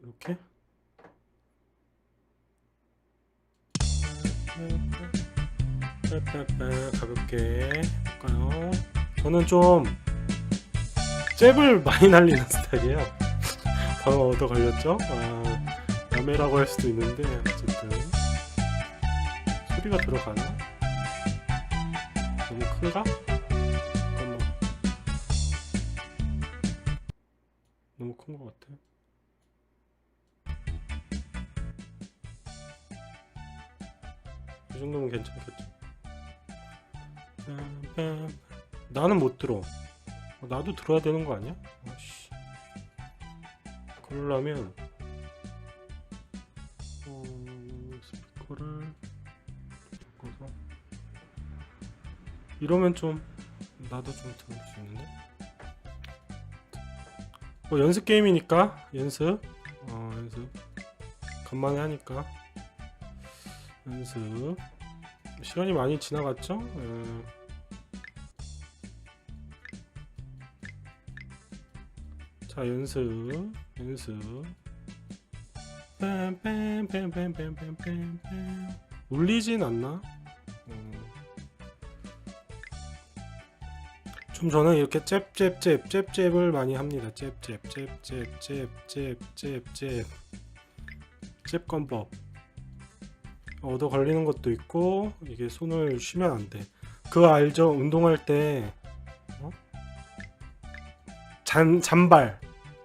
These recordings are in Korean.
이렇게 가볍게 볼까요? 저는 좀 잽을 많이 날리는 스타일이에요. 방금 얻어 걸렸죠? 야매라고 할 수도 있는데 어쨌든 소리가 들어가나? 너무 큰가? 잠깐만. 너무 큰 것 같아. 이 정도면 괜찮겠죠? 나는 못 들어. 나도 들어야 되는 거 아니야? 아씨. 그러려면 스피커를 바꿔서 이러면 좀 나도 좀 들을 수 있는데. 연습 게임이니까 연습 간만에 하니까 연습. 시간이 많이 지나갔죠? 자, 연습 빰빰빰빰빰빰빰빰 울리진 않나? 좀 저는 이렇게 잽을 많이 합니다. 잽건법. 얻어 걸리는 것도 있고 이게 손을 쉬면 안 돼. 그거 알죠? 운동할 때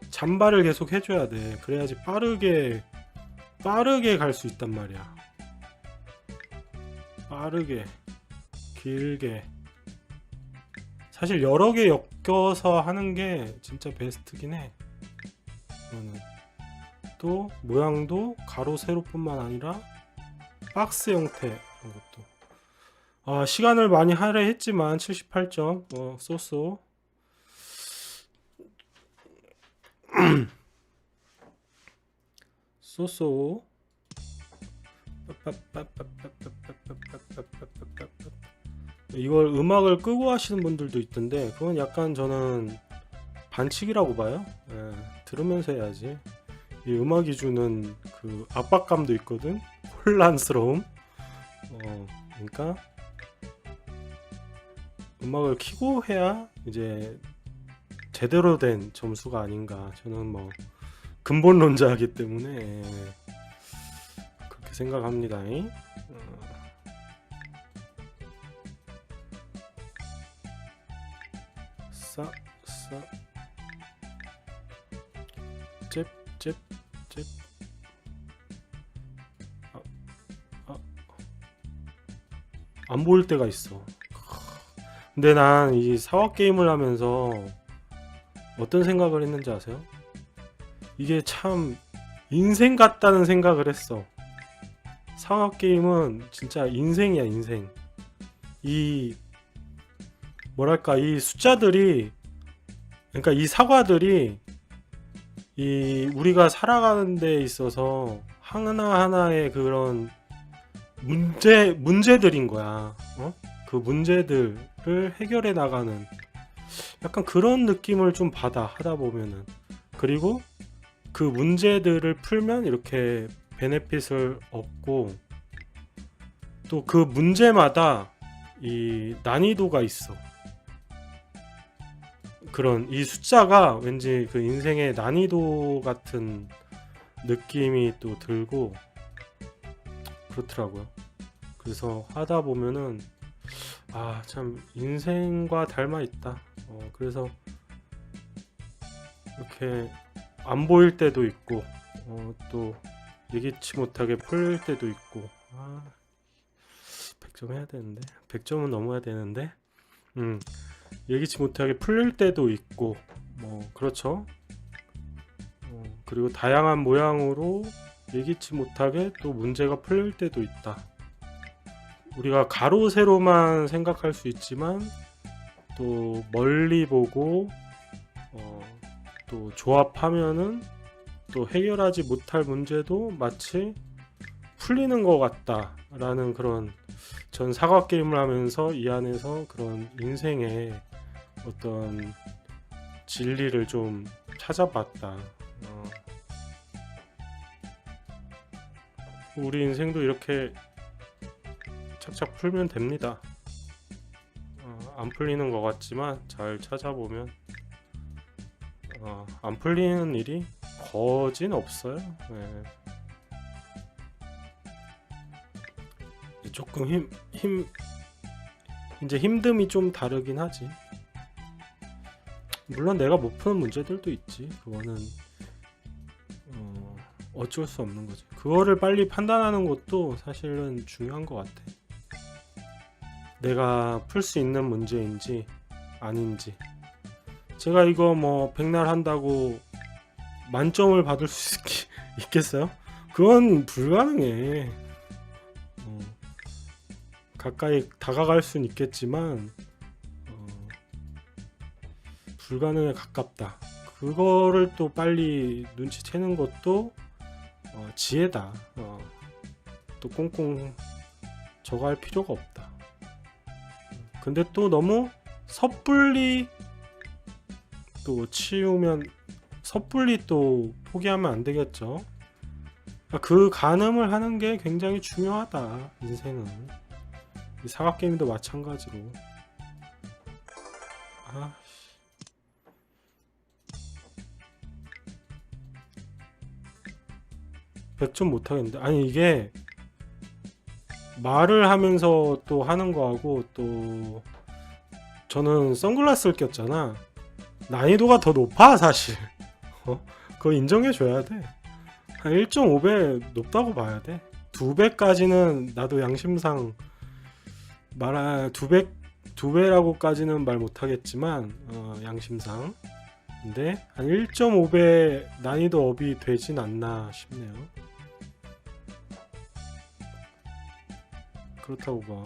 잔발을 계속 해줘야 돼. 그래야지 빠르게 갈 수 있단 말이야. 빠르게, 길게. 사실 여러 개 엮여서 하는 게 진짜 베스트긴 해. 또 모양도 가로 세로뿐만 아니라 박스 형태 이런 것도. 시간을 많이 할애했지만 78점. 쏘쏘. 쏘쏘. 이걸 음악을 끄고 하시는 분들도 있던데 그건 약간 저는 반칙이라고 봐요. 들으면서 해야지. 이 음악이 주는 그 압박감도 있거든. 혼란스러움. 그러니까 음악을 켜고 해야 이제 제대로 된 점수가 아닌가. 저는 뭐 근본론자이기 때문에 그렇게 생각합니다. 잽 안 보일 때가 있어. 근데 난 이 사화 게임을 하면서 어떤 생각을 했는지 아세요? 이게 참 인생 같다는 생각을 했어. 사화 게임은 진짜 인생이야, 인생. 이 뭐랄까, 이 숫자들이, 그러니까 이 사과들이 이 우리가 살아가는 데 있어서 하나하나의 그런 문제들인 거야. 그 문제들을 해결해 나가는 약간 그런 느낌을 좀 받아, 하다 보면은. 그리고 그 문제들을 풀면 이렇게 베네핏을 얻고, 또 그 문제마다 이 난이도가 있어. 그런 이 숫자가 왠지 그 인생의 난이도 같은 느낌이 또 들고 그렇더라고요. 그래서 하다 보면은 참 인생과 닮아 있다. 그래서 이렇게 안 보일 때도 있고 또 예기치 못하게 풀릴 때도 있고 100점 해야 되는데 100점은 넘어야 되는데 예기치 못하게 풀릴 때도 있고 그렇죠. 그리고 다양한 모양으로 예기치 못하게 또 문제가 풀릴 때도 있다. 우리가 가로 세로만 생각할 수 있지만 또 멀리 보고 또 조합하면은 또 해결하지 못할 문제도 마치 풀리는 것 같다 라는 그런, 전 사과 게임을 하면서 이 안에서 그런 인생의 어떤 진리를 좀 찾아봤다. 우리 인생도 이렇게 착착 풀면 됩니다. 안 풀리는 것 같지만 잘 찾아보면 안 풀리는 일이 거진 없어요. 네. 조금 이제 힘듦이 좀 다르긴 하지. 물론 내가 못 푸는 문제들도 있지. 그거는 어쩔 수 없는 거지. 그거를 빨리 판단하는 것도 사실은 중요한 것 같아. 내가 풀 수 있는 문제인지 아닌지. 제가 이거 뭐 백날 한다고 만점을 받을 수 있겠어요? 그건 불가능해. 가까이 다가갈 순 있겠지만 불가능에 가깝다. 그거를 또 빨리 눈치채는 것도 지혜다. 또 꽁꽁 저거 할 필요가 없다. 근데 또 너무 섣불리 또 치우면 섣불리 또 포기하면 안 되겠죠. 그 가늠을 하는 게 굉장히 중요하다. 인생은 이 사각 게임도 마찬가지로. 100점 못하겠는데. 아니 이게 말을 하면서 또 하는 거하고, 또 저는 선글라스를 꼈잖아. 난이도가 더 높아 사실. 그거 인정해줘야 돼. 한 1.5배 높다고 봐야 돼. 2배까지는 나도 양심상 2배라고까지는 말 못하겠지만 양심상. 근데 한 1.5배 난이도 업이 되진 않나 싶네요. 그렇다고 봐.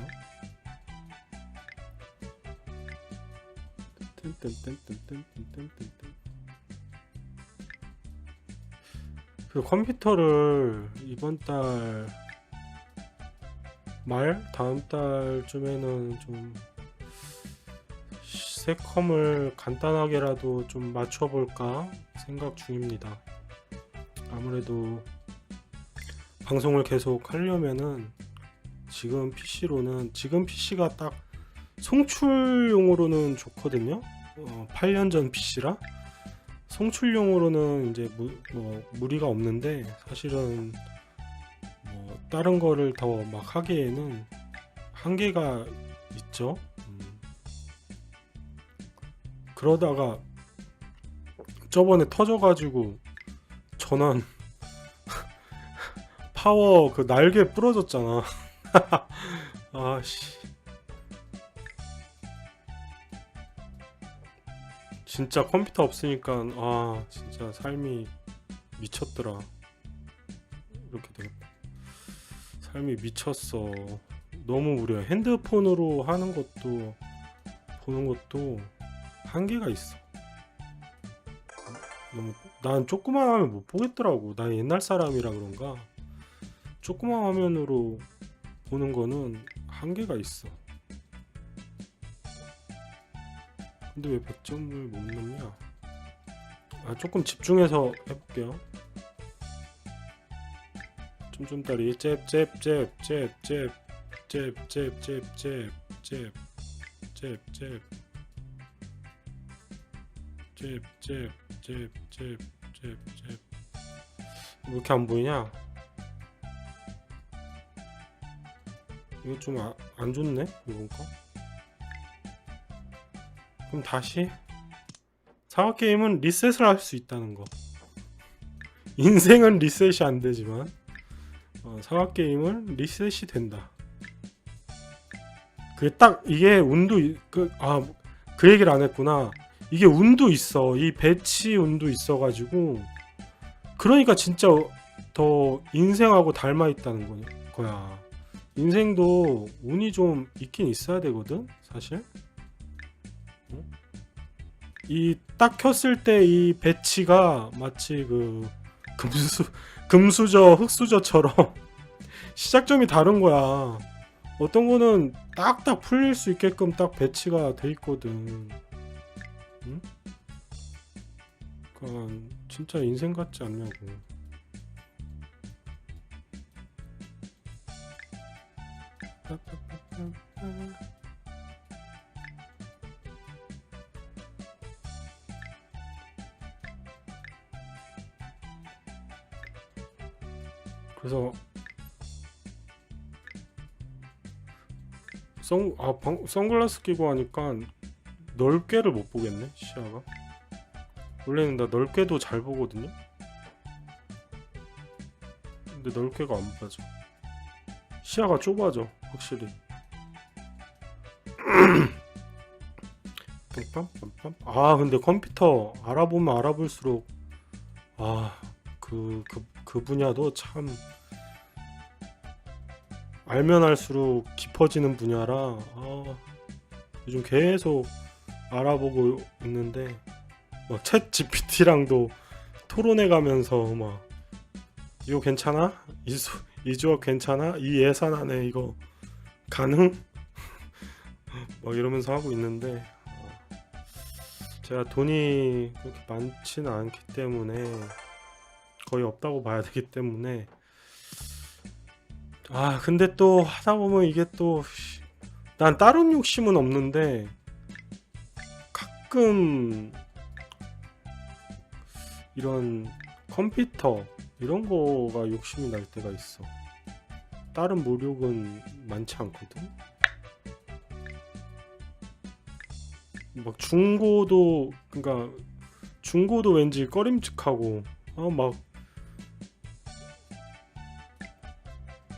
그 컴퓨터를 이번 달 다음 달쯤에는 좀 새 컴을 간단하게라도 좀 맞춰볼까 생각 중입니다. 아무래도 방송을 계속 하려면은 지금 PC가 딱 송출용으로는 좋거든요. 8년 전 PC라 송출용으로는 이제 무리가 없는데, 사실은 다른 거를 더 막 하기에는 한계가 있죠. 그러다가 저번에 터져가지고 전원 파워 그 날개 부러졌잖아. 아씨, 진짜 컴퓨터 없으니까 진짜 삶이 미쳤더라. 이렇게 되겠다. 삶이 미쳤어. 너무 무려. 핸드폰으로 하는 것도 보는 것도 한계가 있어. 너무, 난 조그만 화면 못 보겠더라고. 난 옛날 사람이라 그런가 조그만 화면으로 보는 거는 한계가 있어. 근데 왜 100점을 못 넘냐? 조금 집중해서 해볼게요. 쫌쫌다리 잽잽잽잽잽잽잽잽잽잽잽잽 왜 이렇게 안 보이냐? 이거 좀 안 좋네 이건가? 그럼 다시 사과 게임은 리셋을 할 수 있다는 거. 인생은 리셋이 안 되지만 사과 게임은 리셋이 된다. 그게 딱 이게 운도 그 얘기를 안 했구나. 이게 운도 있어. 이 배치 운도 있어가지고, 그러니까 진짜 더 인생하고 닮아 있다는 거야. 인생도 운이 좀 있긴 있어야 되거든 사실. 이 딱 켰을 때 이 배치가 마치 그 금수저 흑수저처럼 시작점이 다른 거야. 어떤 거는 딱딱 풀릴 수 있게끔 딱 배치가 돼 있거든. 응? 그러니까 진짜 인생 같지 않냐고. 그래서 선글라스 끼고 하니까 넓게를 못 보겠네, 시야가. 원래는 나 넓게도 잘 보거든요. 근데 넓게가 안 봐져. 시야가 좁아져, 확실히. 근데 컴퓨터 알아보면 알아볼수록 그 분야도 참 알면 알수록 깊어지는 분야라 요즘 계속 알아보고 있는데 막 챗 GPT랑도 토론해 가면서 막 이거 괜찮아? 이 조합 괜찮아? 이 예산 안에 이거 가능? 막 이러면서 하고 있는데 제가 돈이 그렇게 많지는 않기 때문에 거의 없다고 봐야 되기 때문에 근데 또 하다 보면 이게 또 난 다른 욕심은 없는데 가끔 이런 컴퓨터 이런 거가 욕심이 날 때가 있어. 다른 물욕은 많지 않거든. 막 그러니까 중고도 왠지 꺼림칙하고 막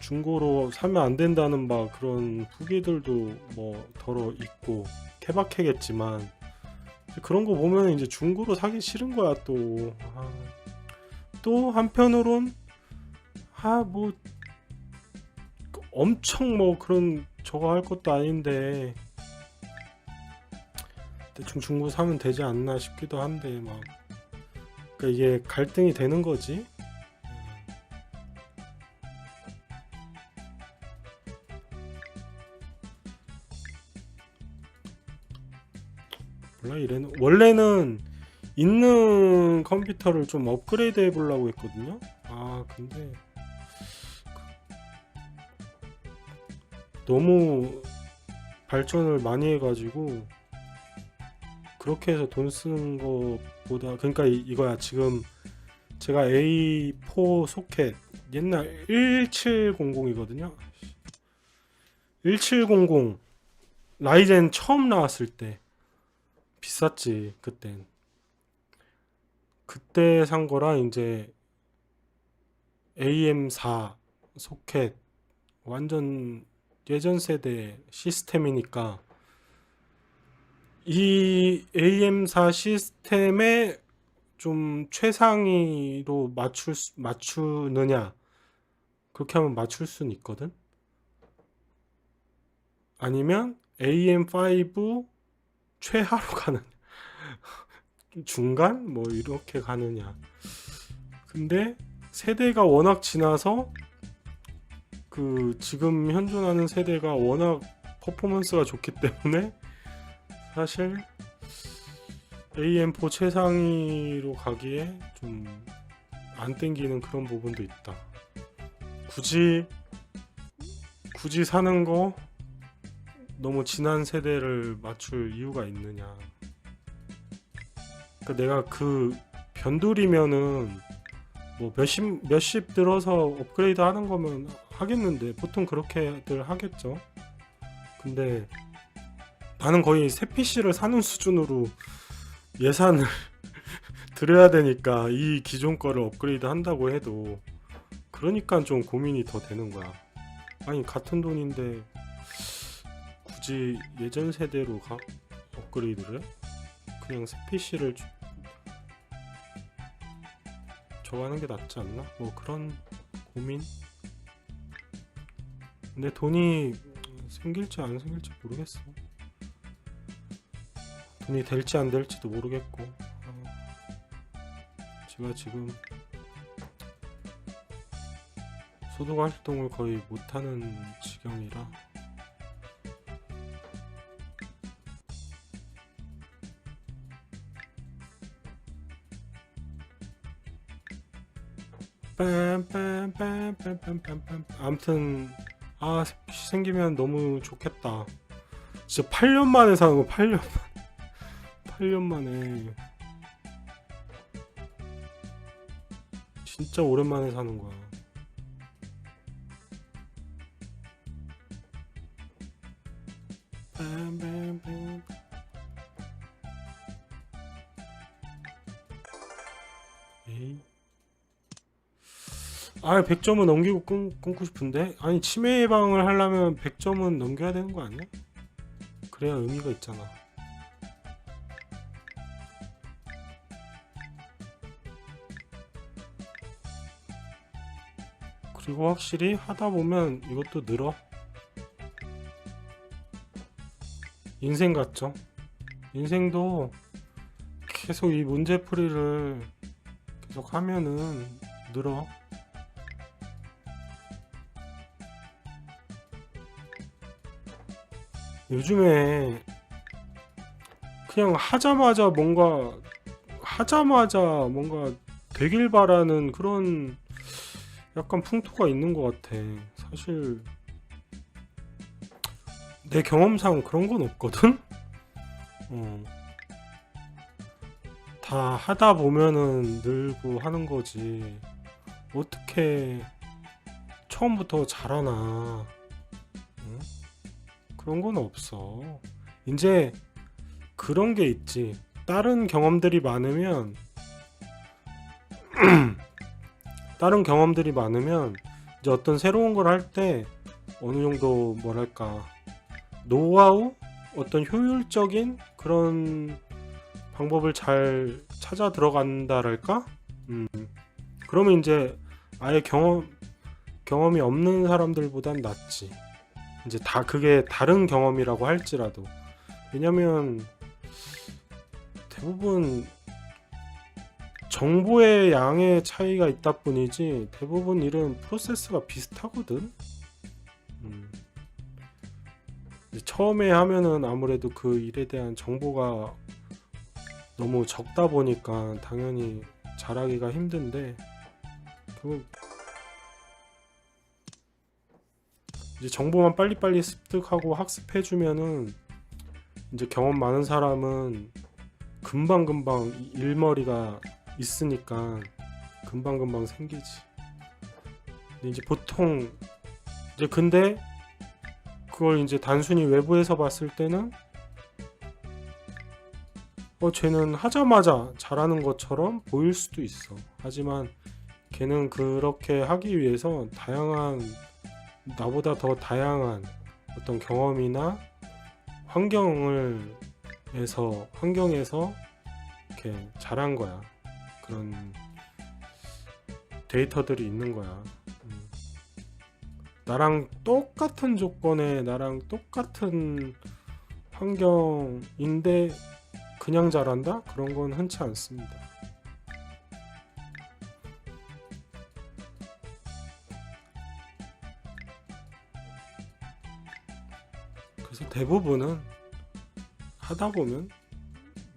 중고로 사면 안 된다는 막 그런 후기들도 뭐 더러 있고 케바케겠지만 그런 거 보면 이제 중고로 사기 싫은 거야 또. 또 한편으론 뭐 엄청 뭐 그런 저거 할 것도 아닌데 대충 중고 사면 되지 않나 싶기도 한데 막 그러니까 이게 갈등이 되는 거지. 몰라 원래는 있는 컴퓨터를 좀 업그레이드 해보려고 했거든요. 근데 너무 발전을 많이 해가지고 그렇게 해서 돈 쓰는 것보다 그러니까 이거야. 지금 제가 A4 소켓 옛날 1700이거든요. 1700 라이젠 처음 나왔을 때 비쌌지. 그때 산 거라 이제 AM4 소켓 완전 예전 세대 시스템이니까 이 AM4 시스템에 좀 최상위로 맞추느냐 그렇게 하면 맞출 수는 있거든. 아니면 AM5 최하로 가는 중간 뭐 이렇게 가느냐. 근데 세대가 워낙 지나서 지금 현존하는 세대가 워낙 퍼포먼스가 좋기 때문에 사실 AM4 최상위로 가기에 좀 안 땡기는 그런 부분도 있다. 굳이 사는 거 너무 지난 세대를 맞출 이유가 있느냐. 그러니까 내가 변두리면은 뭐 몇십 들어서 업그레이드 하는 거면 하겠는데 보통 그렇게들 하겠죠. 근데 나는 거의 새 PC를 사는 수준으로 예산을 들여야 되니까 이 기존 거를 업그레이드 한다고 해도 그러니까 좀 고민이 더 되는 거야. 아니 같은 돈인데 굳이 예전 세대로 업그레이드를 해? 그냥 새 PC를 저거 하는 게 낫지 않나? 뭐 그런 고민? 근데 돈이 생길지 안 생길지 모르겠어. 돈이 될지 안 될지도 모르겠고 제가 지금 소득 활동을 거의 못하는 지경이라 아무튼 아, 생기면 너무 좋겠다. 진짜 8년 만에 사는 거. 8년 만에 진짜 오랜만에 사는 거야. 빰빰빰. 에이. 아, 100점은 넘기고 끊고 싶은데? 아니, 치매 예방을 하려면 100점은 넘겨야 되는 거 아니야? 그래야 의미가 있잖아. 그리고 확실히 하다 보면 이것도 늘어. 인생 같죠? 인생도 계속 이 문제풀이를 계속 하면은 늘어. 요즘에 그냥 하자마자 뭔가 되길 바라는 그런 약간 풍토가 있는 것 같아. 사실 내 경험상 그런 건 없거든? 어, 다 하다 보면은 늘고 하는 거지. 어떻게 처음부터 잘하나. 응? 그런 건 없어. 이제 그런 게 있지. 다른 경험들이 많으면 이제 어떤 새로운 걸 할 때 어느 정도 뭐랄까 노하우, 어떤 효율적인 그런 방법을 잘 찾아 들어간다랄까? 그러면 이제 아예 경험이 없는 사람들보단 낫지. 이제 다 그게 다른 경험이라고 할지라도. 왜냐면 대부분 정보의 양의 차이가 있다 뿐이지 대부분 일은 프로세스가 비슷하거든. 이제 처음에 하면은 아무래도 그 일에 대한 정보가 너무 적다 보니까 당연히 잘하기가 힘든데, 그 이제 정보만 빨리빨리 습득하고 학습해주면은 이제 경험 많은 사람은 금방금방 일머리가 있으니까 금방금방 생기지. 근데 이제 보통 이제 근데 그걸 이제 단순히 외부에서 봤을 때는 쟤는 하자마자 잘하는 것처럼 보일 수도 있어. 하지만 걔는 그렇게 하기 위해서 나보다 더 다양한 어떤 경험이나 환경에서 이렇게 잘한 거야. 그런 데이터들이 있는 거야. 나랑 똑같은 조건에 나랑 똑같은 환경인데 그냥 잘한다? 그런 건 흔치 않습니다. 그래서 대부분은 하다 보면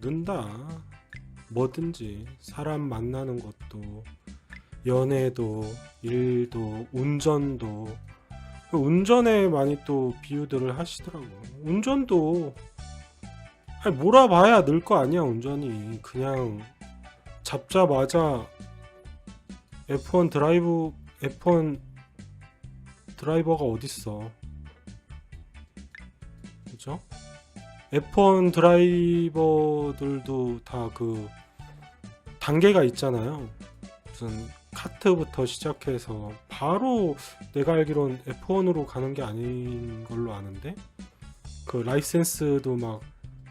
는다. 뭐든지 사람 만나는 것도 연애도 일도 운전도. 운전에 많이 또 비유들을 하시더라고. 운전도 아니, 몰아봐야 늘 거 아니야. 운전이 그냥 잡자마자 F1 드라이버가 어딨어. 그죠? F1 드라이버들도 다 그 단계가 있잖아요. 무슨 카트부터 시작해서 바로 내가 알기론 F1으로 가는 게 아닌 걸로 아는데, 그 라이센스도 막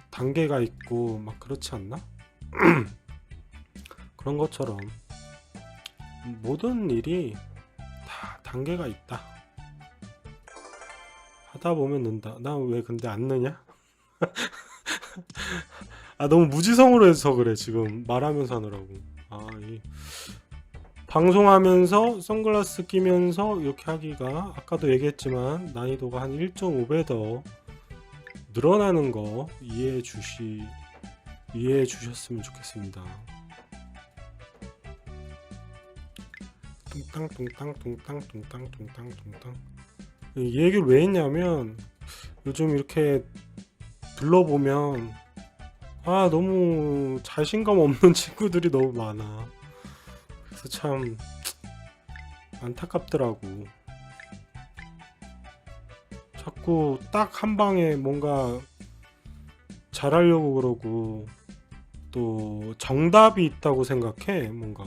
단계가 있고 막 그렇지 않나? 그런 것처럼 모든 일이 다 단계가 있다. 하다 보면 는다. 나 왜 근데 안 느냐? 아, 너무 무지성으로 해서 그래. 지금 말하면서 하느라고. 방송하면서 선글라스 끼면서 이렇게 하기가 아까도 얘기했지만 난이도가 한 1.5배 더 늘어나는 거 이해해 주셨으면 좋겠습니다. 뚱땅 뚱땅 뚱땅 뚱땅 뚱땅 뚱땅. 이 얘기를 왜 했냐면 요즘 이렇게 둘러보면 너무 자신감 없는 친구들이 너무 많아. 그래서 참 안타깝더라고. 자꾸 딱 한 방에 뭔가 잘하려고 그러고 또 정답이 있다고 생각해. 뭔가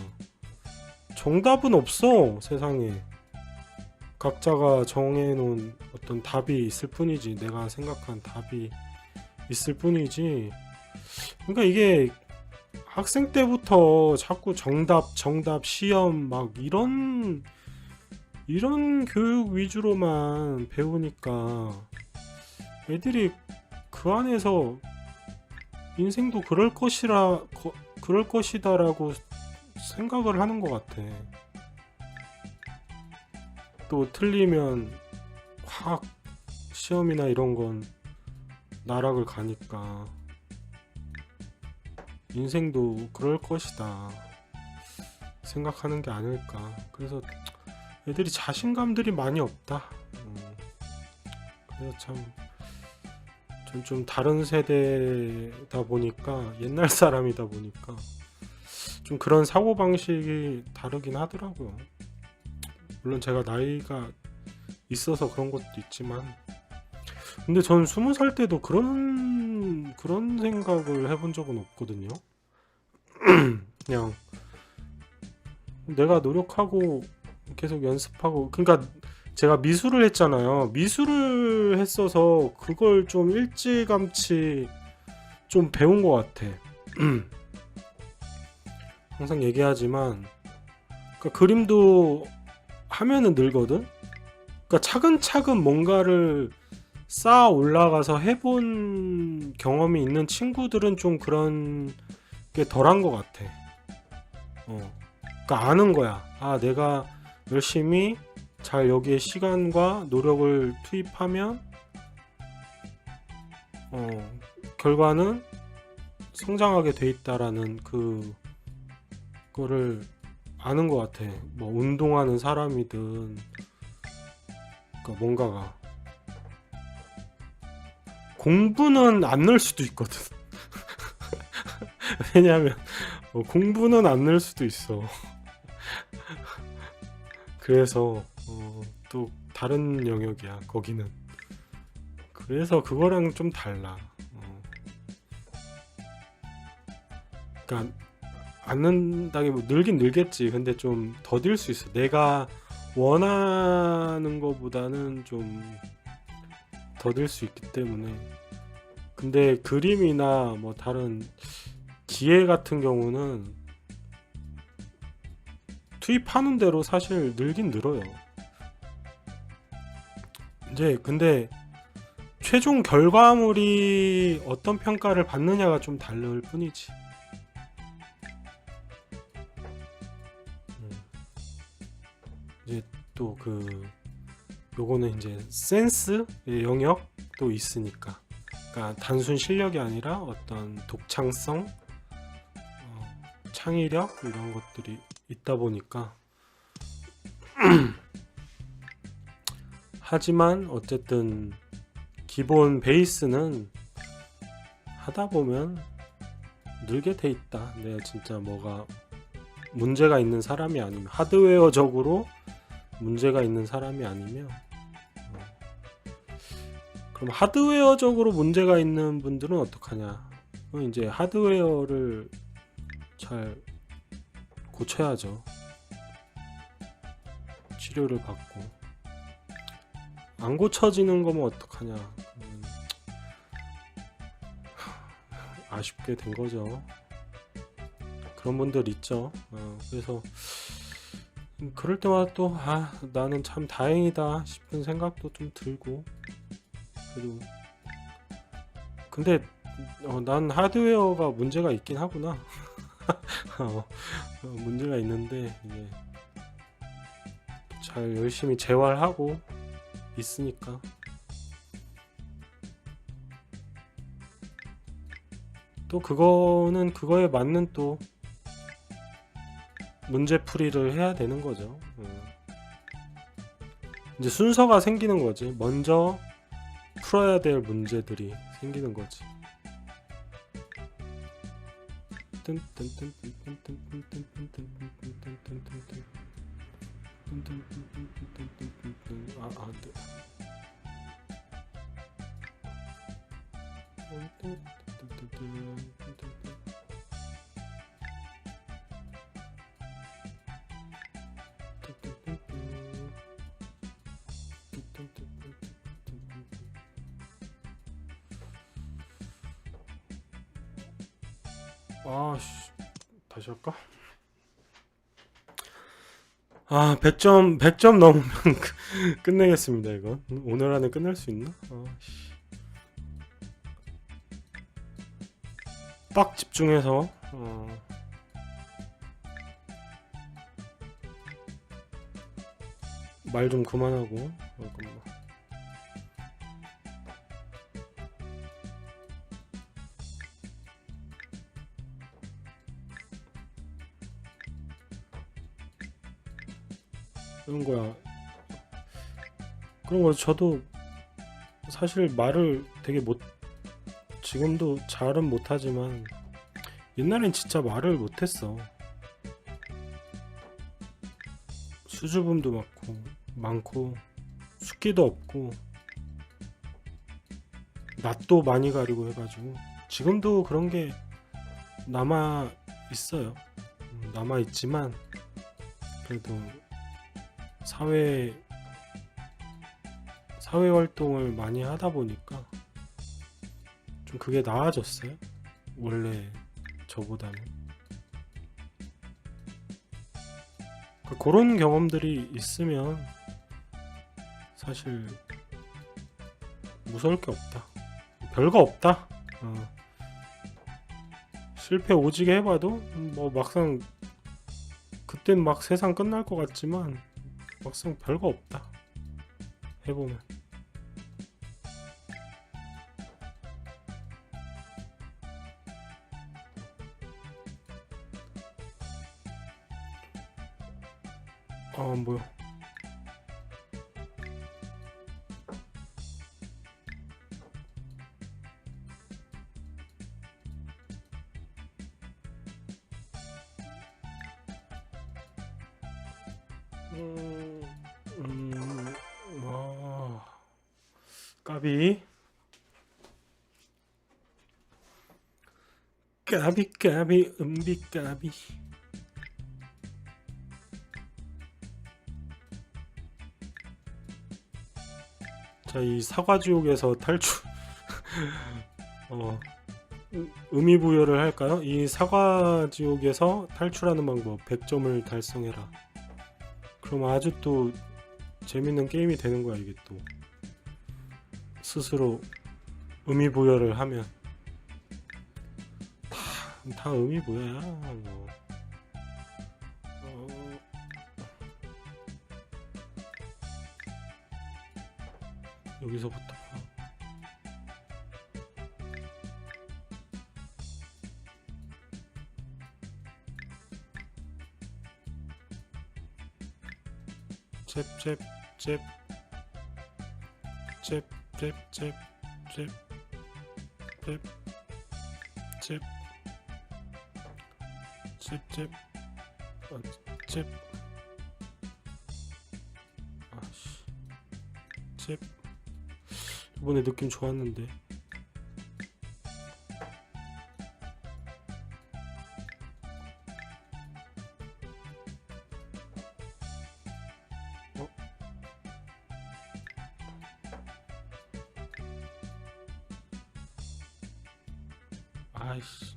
정답은 없어 세상에. 각자가 정해놓은 어떤 답이 있을 뿐이지, 내가 생각한 답이 있을 뿐이지. 그러니까 이게 학생 때부터 자꾸 정답 시험 막 이런 교육 위주로만 배우니까 애들이 그 안에서 인생도 그럴 것이다라고 생각을 하는 것 같아. 또 틀리면 확 시험이나 이런 건 나락을 가니까 인생도 그럴 것이다 생각하는 게 아닐까. 그래서 애들이 자신감들이 많이 없다. 그래서 참 전 좀 다른 세대다 보니까, 옛날 사람이다 보니까 좀 그런 사고방식이 다르긴 하더라고요. 물론 제가 나이가 있어서 그런 것도 있지만, 근데 전 20살 때도 그런 생각을 해본 적은 없거든요. 그냥 내가 노력하고 계속 연습하고, 그러니까 제가 미술을 했잖아요. 미술을 했어서 그걸 좀 일찌감치 좀 배운 것 같아. 항상 얘기하지만, 그러니까 그림도 하면은 늘거든. 그러니까 차근차근 뭔가를 쌓아 올라가서 해본 경험이 있는 친구들은 좀 그런 게 덜한 것 같아. 그러니까 아는 거야. 내가 열심히 잘 여기에 시간과 노력을 투입하면 결과는 성장하게 돼 있다라는 그거를 아는 것 같아. 뭐 운동하는 사람이든, 그러니까 뭔가가 공부는 안 늘 수도 있거든. 왜냐하면 공부는 안 늘 수도 있어. 그래서 또 다른 영역이야 거기는. 그래서 그거랑 좀 달라. 그러니까 안 는다기 뭐 늘긴 늘겠지. 근데 좀 더딜 수 있어. 내가 원하는 거보다는 좀 더딜 수 있기 때문에. 근데 그림이나 뭐 다른 기계 같은 경우는 투입하는 대로 사실 늘긴 늘어요. 이제 근데 최종 결과물이 어떤 평가를 받느냐가 좀 다를 뿐이지. 이제 또 요거는 이제 센스의 영역도 있으니까. 그러니까 단순 실력이 아니라 어떤 독창성, 창의력 이런 것들이 있다 보니까. 하지만 어쨌든 기본 베이스는 하다 보면 늘게 돼 있다. 내가 진짜 뭐가 문제가 있는 사람이 아니면, 하드웨어적으로 문제가 있는 사람이 아니면. 그럼 하드웨어적으로 문제가 있는 분들은 어떡하냐? 이제 하드웨어를 잘 고쳐야죠. 치료를 받고. 안 고쳐지는 거면 어떡하냐? 아쉽게 된 거죠. 그런 분들 있죠. 그래서 그럴 때마다 또 나는 참 다행이다 싶은 생각도 좀 들고. 그리고 근데 난 하드웨어가 문제가 있긴 하구나. 문제가 있는데 이제 잘 열심히 재활하고 있으니까. 또 그거는 그거에 맞는 또 문제풀이를 해야 되는 거죠. 이제 순서가 생기는 거지. 먼저 풀어야 될 문제들이 생기는 거지. 아, 네. 아씨, 다시 할까? 아, 100점 넘으면 끝내겠습니다, 이건. 오늘 안에 끝낼 수 있나? 아씨. 빡 집중해서, 말 좀 그만하고, 잠깐만. 그런 거야. 그런 거 저도 사실 말을 되게 지금도 잘은 못하지만 옛날엔 진짜 말을 못했어. 수줍음도 많고 숫기도 없고 낯도 많이 가리고 해가지고 지금도 그런 게 남아 있어요. 남아 있지만 그래도 사회 활동을 많이 하다 보니까 좀 그게 나아졌어요. 원래 저보다는. 그런 경험들이 있으면 사실 무서울 게 없다. 별거 없다. 실패 오지게 해봐도 뭐 막상 그땐 막 세상 끝날 것 같지만 막상 별거 없다. 해보면. 뭐야. 까비. 까비, 까비. 자, 이 사과지옥에서 탈출. 의미 부여를 할까요? 이 사과지옥에서 탈출하는 방법 100점을 달성해라. 그럼 아주 또 재밌는 게임이 되는 거야, 이게 또. 스스로 의미 부여를 하면 다 의미 부여야. 뭐. 여기서부터 이번에 느낌 좋았는데. 아이씨.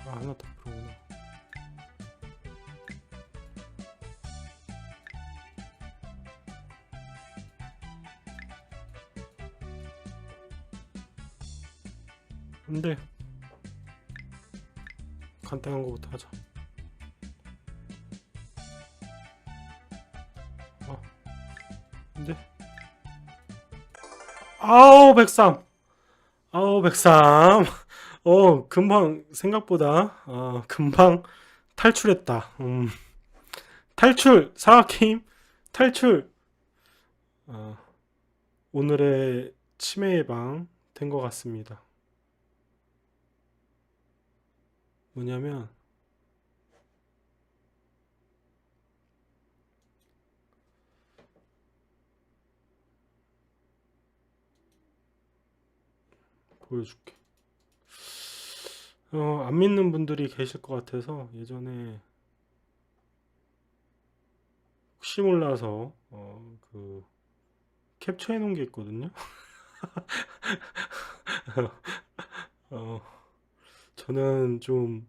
하나 더 그러구나. 근데 간단한 거부터 하자. 근데 아우 103. 금방 생각보다 금방 탈출했다. 탈출 사과게임 탈출. 어, 오늘의 치매 예방 된 것 같습니다. 뭐냐면 보여줄게. 안 믿는 분들이 계실 것 같아서 예전에 혹시 몰라서 그 캡처해 놓은 게 있거든요. 어, 저는 좀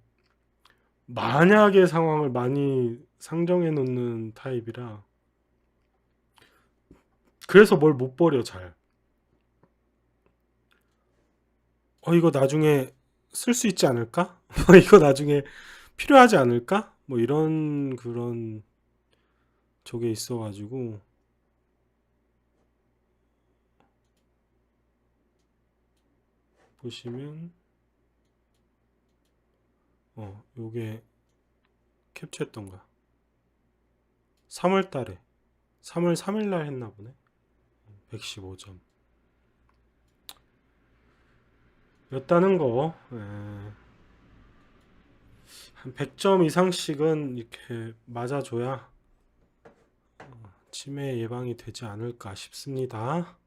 만약의 상황을 많이 상정해 놓는 타입이라 그래서 뭘 못 버려 잘. 이거 나중에 쓸 수 있지 않을까? 이거 나중에 필요하지 않을까? 뭐 이런 그런 쪽에 있어가지고 보시면 요게 캡처했던 거야. 3월 달에 3월 3일 날 했나 보네. 115점 였다는 거. 한 100점 이상씩은 이렇게 맞아줘야 치매 예방이 되지 않을까 싶습니다.